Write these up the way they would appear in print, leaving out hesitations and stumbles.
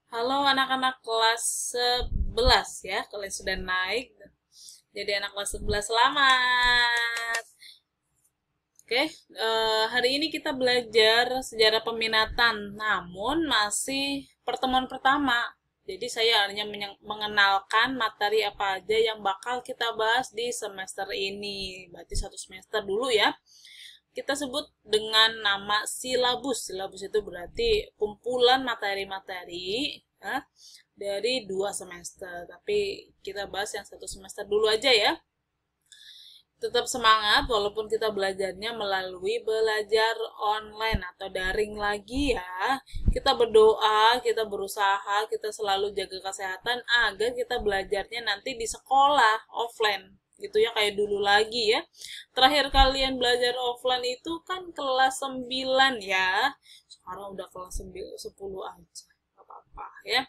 Halo anak-anak kelas 11 ya, kalian sudah naik. Jadi anak kelas 11 selamat. Oke, hari ini kita belajar sejarah peminatan, namun masih pertemuan pertama. Jadi saya hanya mengenalkan materi apa aja yang bakal kita bahas di semester ini. Berarti satu semester dulu ya. Kita sebut dengan nama silabus. Silabus itu berarti kumpulan materi-materi ya, dari 2 semester. Tapi kita bahas yang satu semester dulu aja ya. Tetap semangat walaupun kita belajarnya melalui belajar online atau daring lagi ya. Kita berdoa, kita berusaha, kita selalu jaga kesehatan agar kita belajarnya nanti di sekolah offline gitu ya, kayak dulu lagi ya. Terakhir kalian belajar offline itu kan kelas 9 ya. Sekarang udah kelas 10 aja. Gak apa-apa ya.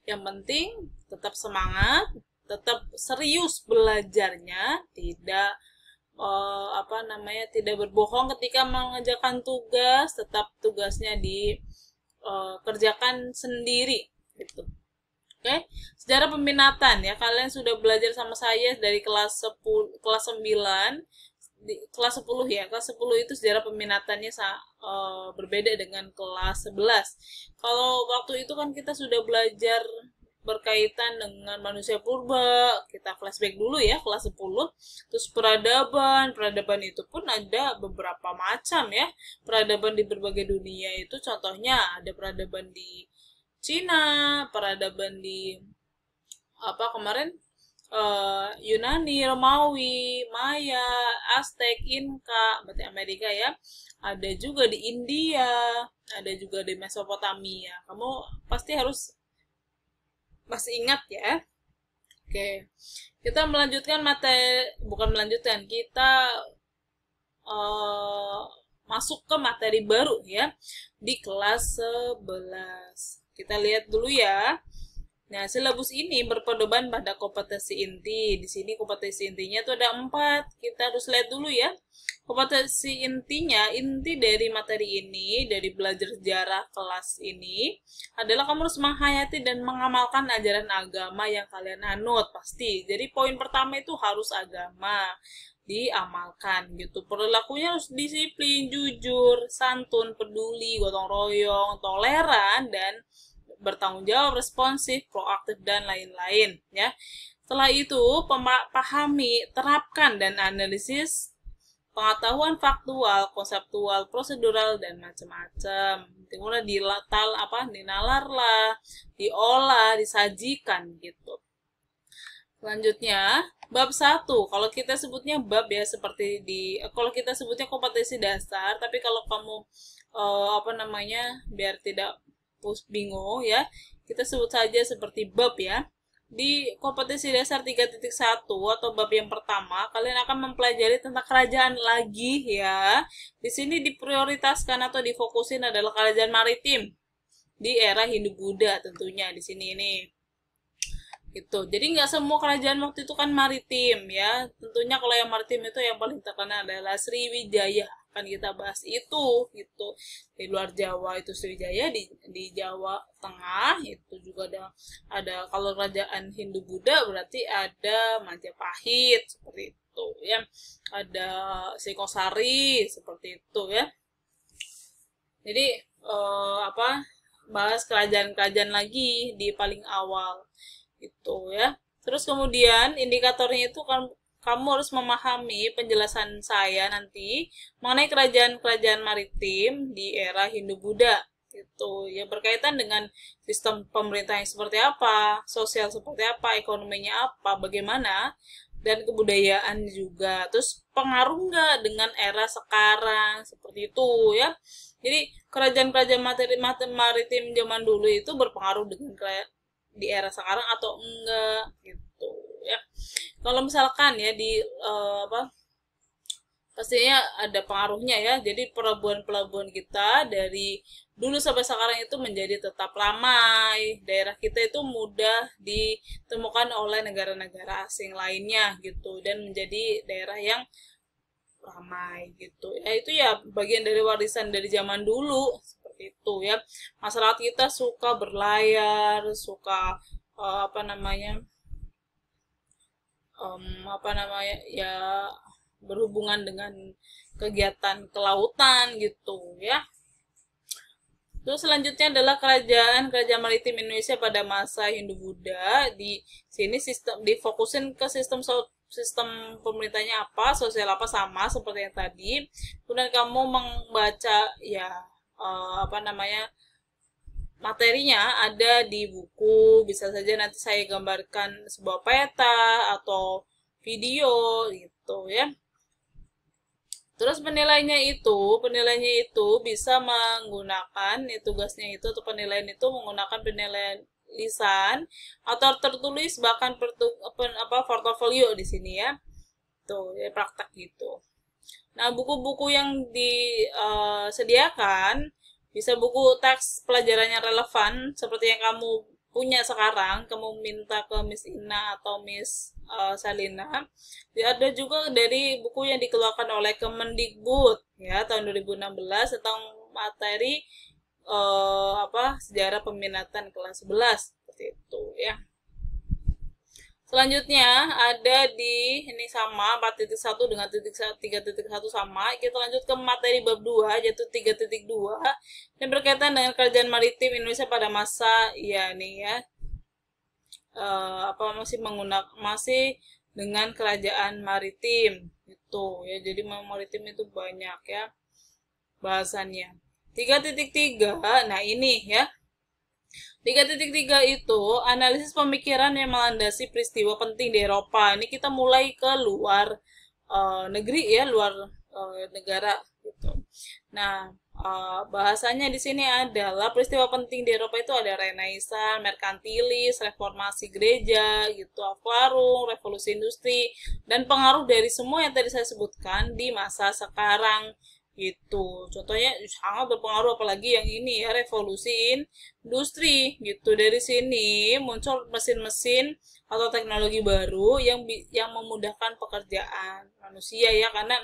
Yang penting tetap semangat, tetap serius belajarnya, tidak berbohong ketika mengerjakan tugas, tetap tugasnya dikerjakan sendiri gitu. Oke, sejarah peminatan ya, kalian sudah belajar sama saya dari kelas 9 di kelas 10 ya. Kelas 10 itu sejarah peminatannya berbeda dengan kelas 11. Kalau waktu itu kan kita sudah belajar berkaitan dengan manusia purba, kita flashback dulu ya kelas 10. Terus peradaban itu pun ada beberapa macam ya. Peradaban di berbagai dunia itu contohnya ada peradaban di Cina, peradaban di kemarin Yunani, Romawi, Maya, Aztec, Inka, berarti Amerika ya. Ada juga di India, ada juga di Mesopotamia. Kamu pasti harus masih ingat ya. Oke, kita melanjutkan bukan melanjutkan, kita masuk ke materi baru ya di kelas 11. Kita lihat dulu ya. Nah, silabus ini berpedoman pada kompetensi inti. Di sini kompetensi intinya tuh ada 4. Kita harus lihat dulu ya. Kompetensi intinya, inti dari materi ini, dari belajar sejarah kelas ini, adalah kamu harus menghayati dan mengamalkan ajaran agama yang kalian anut, pasti. Jadi poin pertama itu harus agama diamalkan gitu. Perilakunya harus disiplin, jujur, santun, peduli, gotong royong, toleran, dan bertanggung jawab, responsif, proaktif, dan lain-lain ya. Setelah itu, pahami, terapkan, dan analisis pengetahuan faktual, konseptual, prosedural, dan macam-macam. Kemudian dinalar lah, diolah, disajikan gitu. Selanjutnya, bab 1. Kalau kita sebutnya bab ya, kalau kita sebutnya kompetensi dasar, tapi kalau kamu biar tidak bingung ya, kita sebut saja seperti bab ya. Di kompetensi dasar 3.1 atau bab yang pertama, kalian akan mempelajari tentang kerajaan lagi ya. Di sini diprioritaskan atau difokusin adalah kerajaan maritim di era Hindu-Buddha tentunya di sini ini. Gitu. Jadi nggak semua kerajaan waktu itu kan maritim ya. Tentunya kalau yang maritim itu yang paling terkenal adalah Sriwijaya. Akan kita bahas itu gitu. Di luar Jawa itu Sriwijaya, di Jawa Tengah itu juga ada kalau kerajaan Hindu-Buddha berarti ada Majapahit seperti itu ya. Ada Singosari seperti itu ya. Jadi bahas kerajaan-kerajaan lagi di paling awal itu ya. Terus kemudian indikatornya itu kan kamu harus memahami penjelasan saya nanti mengenai kerajaan-kerajaan maritim di era Hindu-Buddha itu ya, berkaitan dengan sistem pemerintah yang seperti apa, sosial seperti apa, ekonominya apa, bagaimana, dan kebudayaan juga. Terus pengaruh nggak dengan era sekarang seperti itu ya. Jadi kerajaan-kerajaan maritim zaman dulu itu berpengaruh dengan di era sekarang atau enggak gitu ya. Kalau misalkan ya pastinya ada pengaruhnya ya. Jadi pelabuhan-pelabuhan kita dari dulu sampai sekarang itu menjadi tetap ramai. Daerah kita itu mudah ditemukan oleh negara-negara asing lainnya gitu, dan menjadi daerah yang ramai gitu. Ya itu ya bagian dari warisan dari zaman dulu seperti seperti itu ya. Masyarakat kita suka berlayar, suka ya berhubungan dengan kegiatan kelautan gitu ya. Terus selanjutnya adalah kerajaan maritim Indonesia pada masa Hindu-Buddha. Di sini sistem difokusin ke sistem pemerintahnya apa, sosial apa, sama seperti yang tadi. Kemudian kamu membaca ya materinya ada di buku. Bisa saja nanti saya gambarkan sebuah peta atau video gitu ya. Terus penilaiannya itu bisa menggunakan tugasnya itu atau penilaian itu menggunakan penilaian lisan atau tertulis, bahkan portofolio di sini ya. Tuh, ya praktek gitu. Nah, buku-buku yang disediakan bisa buku teks pelajarannya relevan seperti yang kamu punya sekarang, kamu minta ke Miss Ina atau Miss Salina. Ada juga dari buku yang dikeluarkan oleh Kemendikbud ya tahun 2016 tentang materi sejarah peminatan kelas 11 seperti itu ya. Selanjutnya ada di ini sama 4.1 dengan 3.1 sama. Kita lanjut ke materi bab 2 yaitu 3.2 yang berkaitan dengan kerajaan maritim Indonesia pada masa masih dengan kerajaan maritim gitu ya. Jadi maritim itu banyak ya bahasannya. 3.3 nah ini ya. 3.3 itu analisis pemikiran yang melandasi peristiwa penting di Eropa. Ini kita mulai ke luar negeri ya, luar negara gitu. Nah, bahasanya di sini adalah peristiwa penting di Eropa itu ada Renaissance, Merkantilis, Reformasi Gereja gitu, Aufklärung, Revolusi Industri, dan pengaruh dari semua yang tadi saya sebutkan di masa sekarang gitu. Contohnya sangat berpengaruh, apalagi yang ini ya, revolusi industri gitu. Dari sini muncul mesin-mesin atau teknologi baru yang memudahkan pekerjaan manusia ya, karena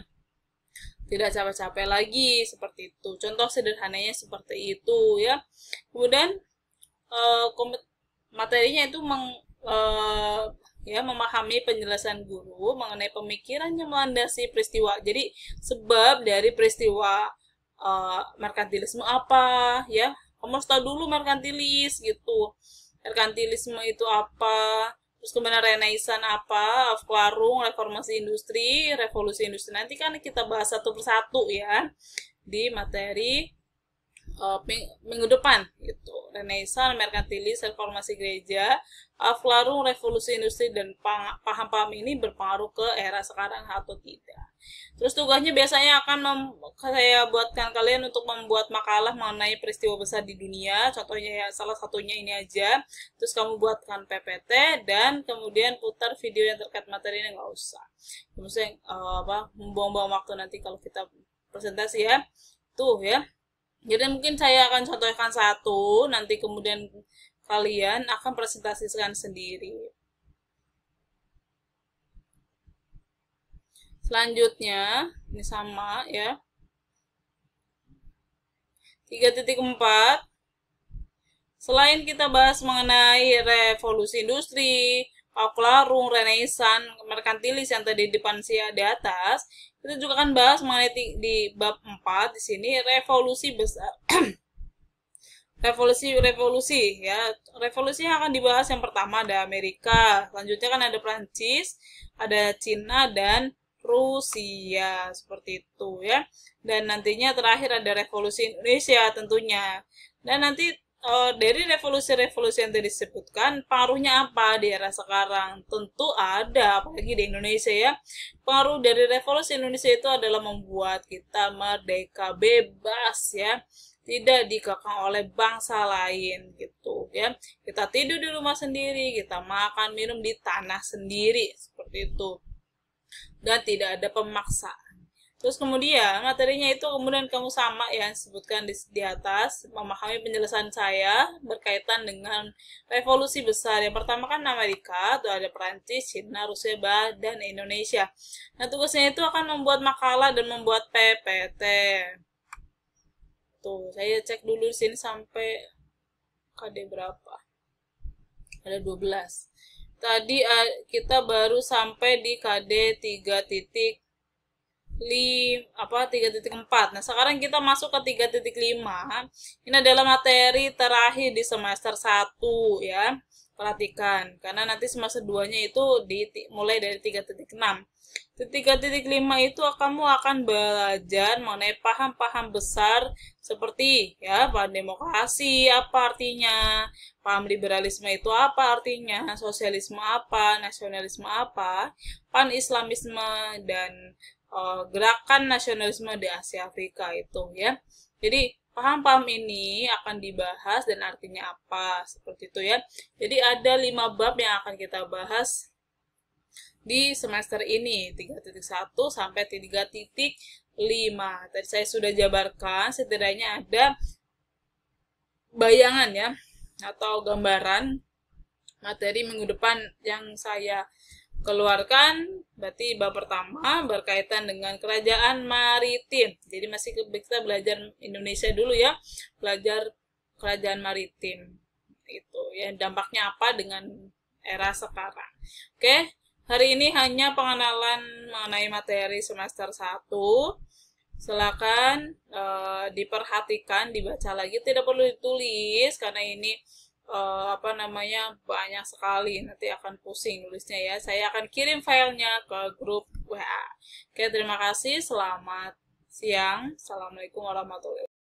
tidak capek-capek lagi seperti itu. Contoh sederhananya seperti itu ya. Kemudian materinya itu memahami penjelasan guru mengenai pemikiran yang melandasi peristiwa. Jadi sebab dari peristiwa merkantilisme apa ya, kamu harus tahu dulu merkantilis gitu. Merkantilisme itu apa, terus kemudian Renaissance apa, Aufklärung, reformasi industri, revolusi industri. Nanti kan kita bahas satu persatu ya di materi minggu depan gitu. Renaissance, Merkantilis, reformasi gereja, Aufklärung, revolusi industri, dan paham-paham ini berpengaruh ke era sekarang atau tidak. Terus tugasnya biasanya akan saya buatkan kalian untuk membuat makalah mengenai peristiwa besar di dunia. Contohnya ya salah satunya ini aja. Terus kamu buatkan PPT dan kemudian putar video yang terkait materi ini, nggak usah. Maksudnya membuang-buang waktu nanti kalau kita presentasi ya. Tuh ya. Jadi mungkin saya akan contohkan satu, nanti kemudian kalian akan presentasikan sendiri. Selanjutnya, ini sama ya. 3.4. Selain kita bahas mengenai revolusi industri, Aufklärung, Renaissance, Merkantilis yang tadi di depan di atas, kita juga akan bahas mengenai di bab 4 di sini revolusi besar. revolusi ya. Revolusi yang akan dibahas yang pertama ada Amerika, selanjutnya kan ada Prancis, ada Cina dan Rusia seperti itu ya. Dan nantinya terakhir ada revolusi Indonesia tentunya. Dan nanti dari revolusi-revolusi yang tadi disebutkan, pengaruhnya apa di era sekarang? Tentu ada, apalagi di Indonesia ya. Pengaruh dari revolusi Indonesia itu adalah membuat kita merdeka, bebas ya. Tidak dikekang oleh bangsa lain gitu ya. Kita tidur di rumah sendiri, kita makan, minum di tanah sendiri, seperti itu. Dan tidak ada pemaksaan. Terus kemudian materinya itu kemudian kamu sama ya sebutkan di atas, memahami penjelasan saya berkaitan dengan revolusi besar. Yang pertama kan Amerika, itu ada Perancis, Cina, Rusia, dan Indonesia. Nah tugasnya itu akan membuat makalah dan membuat PPT. Tuh, saya cek dulu di sini sampai KD berapa. Ada 12. Tadi kita baru sampai di KD 3.4. Nah, sekarang kita masuk ke 3.5. Ini adalah materi terakhir di semester 1 ya. Perhatikan, karena nanti semester 2-nya itu mulai dari 3.6. 3.5 itu kamu akan belajar mengenai paham-paham besar seperti ya, paham demokrasi apa artinya, paham liberalisme itu apa artinya, sosialisme apa, nasionalisme apa, pan-islamisme, dan gerakan nasionalisme di Asia Afrika itu ya. Jadi paham-paham ini akan dibahas dan artinya apa, seperti itu ya. Jadi ada 5 bab yang akan kita bahas di semester ini, 3.1 sampai 3.5. Tadi saya sudah jabarkan, setidaknya ada bayangan ya, atau gambaran materi minggu depan yang saya keluarkan. Berarti bab pertama berkaitan dengan kerajaan maritim. Jadi masih kita belajar Indonesia dulu ya, belajar kerajaan maritim itu ya, dampaknya apa dengan era sekarang. Oke, hari ini hanya pengenalan mengenai materi semester 1. Silakan diperhatikan, dibaca lagi, tidak perlu ditulis karena ini banyak sekali, nanti akan pusing nulisnya ya. Saya akan kirim filenya ke grup WA. Oke, terima kasih. Selamat siang. Assalamualaikum warahmatullahi wabarakatuh.